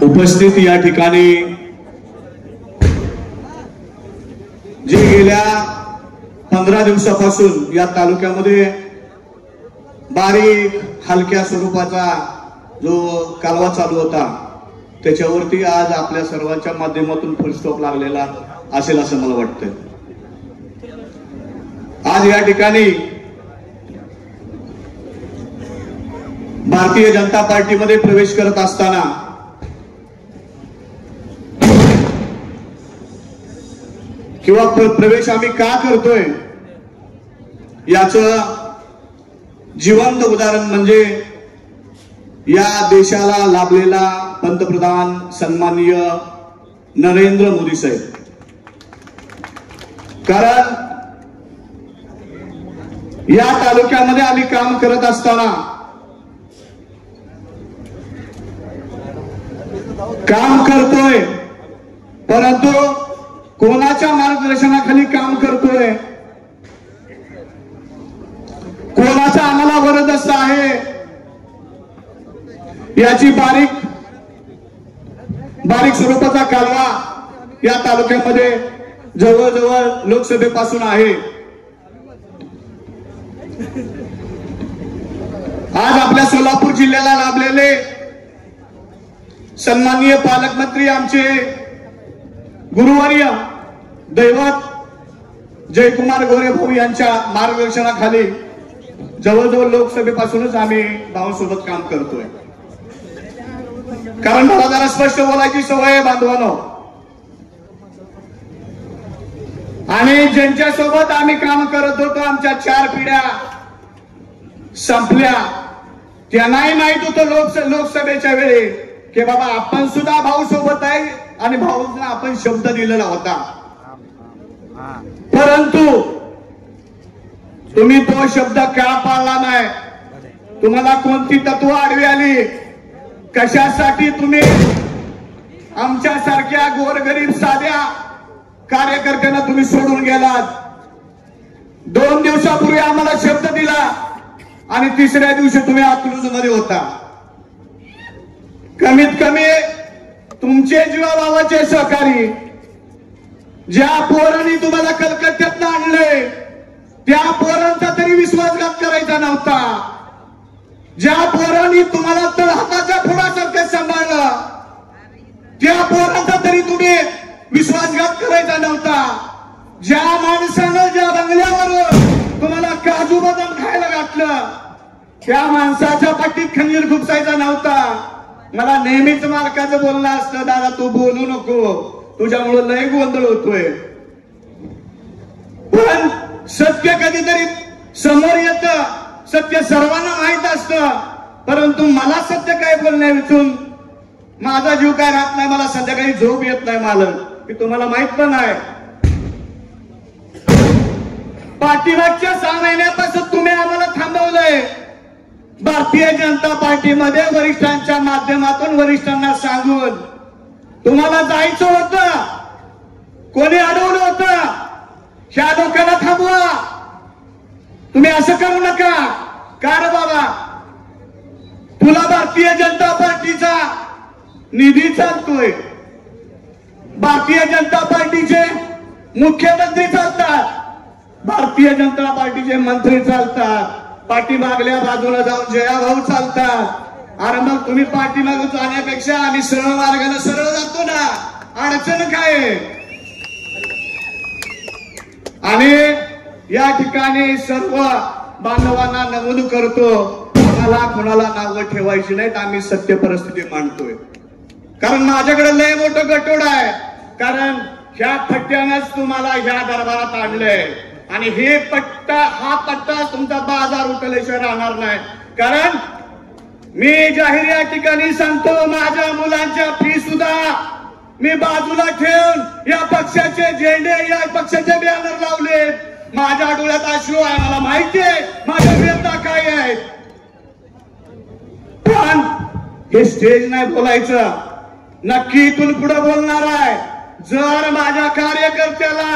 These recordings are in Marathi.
उपस्थित या ठिकाणी जे गेल्या 15 दिवसापासून या तालुक्यामध्ये बारीक हलक्या स्वरूपाचा जो कालवा चालू होता त्याच्यावरती आज आपल्या सर्वांच्या माध्यमातून फुल स्टॉप लागलेला असेल असं मला वाटतं। आज या ठिकाणी भारतीय जनता पार्टीमध्ये प्रवेश करत असताना किंवा प्रवेश आम्ही का करतोय याचं जिवंत उदाहरण म्हणजे या देशाला लाभलेला पंतप्रधान सन्माननीय नरेंद्र मोदी साहेब। कारण या तालुक्यामध्ये आम्ही काम करत असताना काम करतोय, परंतु कोणाच्या मार्गदर्शनाखाली काम करतोय, कोणाचा आम्हाला वरदहस्त आहे याची बारीक स्वरूपाचा कालवा या तालुक्यामध्ये जवळजवळ लोकसभेपासून आहे। आज आपल्या सोलापूर जिल्ह्याला लाभलेले सन्माननीय पालकमंत्री आमचे गुरुवर्य दैवत जयकुमार गोरे भाऊ यांच्या मार्गदर्शनाखाली जवळजवळ लोकसभेपासूनच आम्ही भावासोबत काम करतोय। कारण मला जरा स्पष्ट बोलायची सवय आहे बांधवांनो, आणि ज्यांच्या सोबत आम्ही काम करत होतो आमच्या 4 पिढ्या संपल्या त्यांनाही माहित होतं लोकसभेच्या वेळी की बाबा आपण सुद्धा भाऊ सोबत आहे आणि भाऊंना आपण शब्द दिलेला होता, परंतु तुम्ही तो शब्द का पाळला नाही? तुम्हाला कोणती तत्व आडवी आली? कशासाठी तुम्ही आमच्यासारख्या गोरगरीब साध्या कार्यकर्त्यांना तुम्ही सोडून गेलात? 2 दिवसापूर्वी आम्हाला शब्द दिला आणि 3ऱ्या दिवशी तुम्ही अकलूज मध्ये होता। कमीत कमी तुमचे जीवाभावाचे सहकारी ज्या पोरांनी तुम्हाला कलकत्त्यात आणले त्या पोरांचा तरी विश्वासघात करायचा नव्हता, ज्या पोरांनी तुम्हाला तर हाताच्या फोडासारखं सांभाळलं त्या पोरांचा तरी तुम्ही विश्वासघात करायचा नव्हता, ज्या माणसानं ज्या बंगल्यावर तुम्हाला काजू बदाम खायला घातलं त्या माणसाच्या पाठीत खंजीर खुपसायचा नव्हता। मला नेहमीच मालकाचं बोलणं असतं, दादा तू बोलू नको, तुझ्यामुळे लय गोंधळ होतोय, पण सत्य कधीतरी समोर येतं, सत्य सर्वांना माहित असतं, परंतु मला सत्य काय बोलण्या विचारून माझा जीव काय राहत नाही, मला संध्याकाळी झोप येत नाही मालक, की तुम्हाला माहित पण आहे। पाठीमागच्या 6 महिन्यापासून तुम्ही आम्हाला थांबवलंय। भारतीय जनता पार्टीमध्ये वरिष्ठांच्या माध्यमातून वरिष्ठांना सांगून तुम्हाला जायचं होतं, कोणी अडवलं होतं, ह्या लोकांना थांबवा, तुम्ही असं करू नका। कारण बाबा तुला भारतीय जनता पार्टीचा निधी चालतोय, भारतीय जनता पार्टीचे मुख्यमंत्री चालतात, भारतीय जनता पार्टीचे मंत्री चालतात, पाठीमागल्या बाजूला जाऊन जयाभाऊ चालतात। अरे मग तुम्ही पाठीमागून जाण्यापेक्षा आम्ही सरळ मार्गाने सरळ जातो ना, अडचण काय? आणि या ठिकाणी सर्व बांधवांना नमूद करतो, कोणाला नावं ठेवायची नाहीत, आम्ही सत्य परिस्थिती मांडतोय। कारण माझ्याकडे लय मोठं गटोड आहे, कारण ह्या फट्ट्यानेच तुम्हाला ह्या दरबारात आणलंय आणि हा पट्टा तुमचा बाजार उठल्याशिवाय राहणार नाही। कारण मी जाहीर या ठिकाणी सांगतो, माझ्या मुलांच्या फी सुद्धा मी बाजूला ठेवून या पक्षाचे झेंडे या पक्षाचे बॅनर लावले, माझ्या डोळ्यात अश्रू आहे, मला माहिती आहे माझ्या वेदना काय आहेत, पण हे स्टेज नाही बोलायचं, नक्की इथून पुढे बोलणार आहे। जर माझ्या कार्यकर्त्याला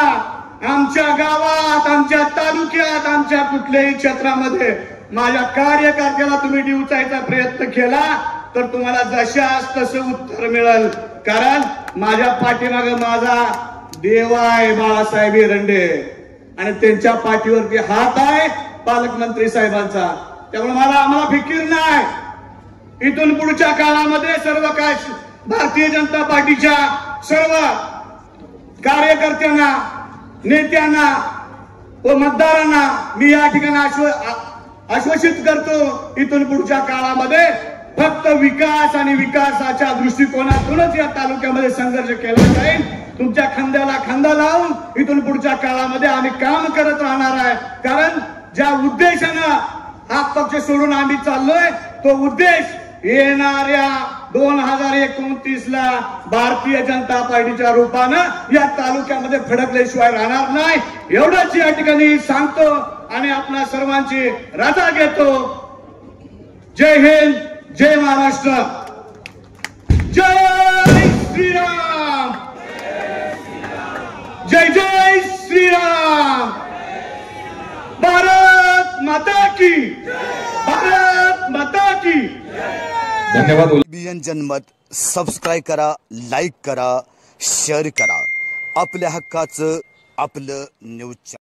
आमच्या गावात, आमच्या तालुक्यात, आमच्या कुठल्याही क्षेत्रामध्ये माझ्या कार्यकर्त्याला तुम्ही डिवचायचा प्रयत्न केला तर तुम्हाला जशास तसं उत्तर मिळेल, कारण माझ्या पाठीमागे माझा देव आहे बाळासाहेब एरंडे आणि त्यांच्या पाठीवरती हात आहे पालकमंत्री साहेबांचा. त्यामुळे आम्हाला फिकीर नाही. इथून पुढच्या काळामध्ये सर्व काय भारतीय जनता पार्टीच्या सर्व कार्यकर्त्यांना, नेत्यांना व मतदारांना मी या ठिकाणी आश्वासित करतो, इथून पुढच्या काळामध्ये फक्त विकास आणि विकासाच्या दृष्टिकोनातूनच या तालुक्यामध्ये संघर्ष केला जाईल. तुमच्या खांद्याला खांदा लावून इथून पुढच्या काळामध्ये आम्ही काम करत राहणार आहे. कारण ज्या उद्देशानं हा पक्ष सोडून आम्ही चाललोय, तो उद्देश येणाऱ्या 2029 ला भारतीय जनता पार्टीच्या रूपानं या तालुक्यामध्ये फडकल्याशिवाय राहणार नाही. एवढंच या ठिकाणी सांगतो आणि आपल्या सर्वांची रजा घेतो. जय हिंद, जय महाराष्ट्र, जय श्रीराम, जय जय श्रीराम, भारत माता की, भारत माता की. धन्यवाद. बीएन जनमत सबस्क्राईब करा, लाईक करा, शेअर करा. आपल्या हक्काचं आपलं न्यूज.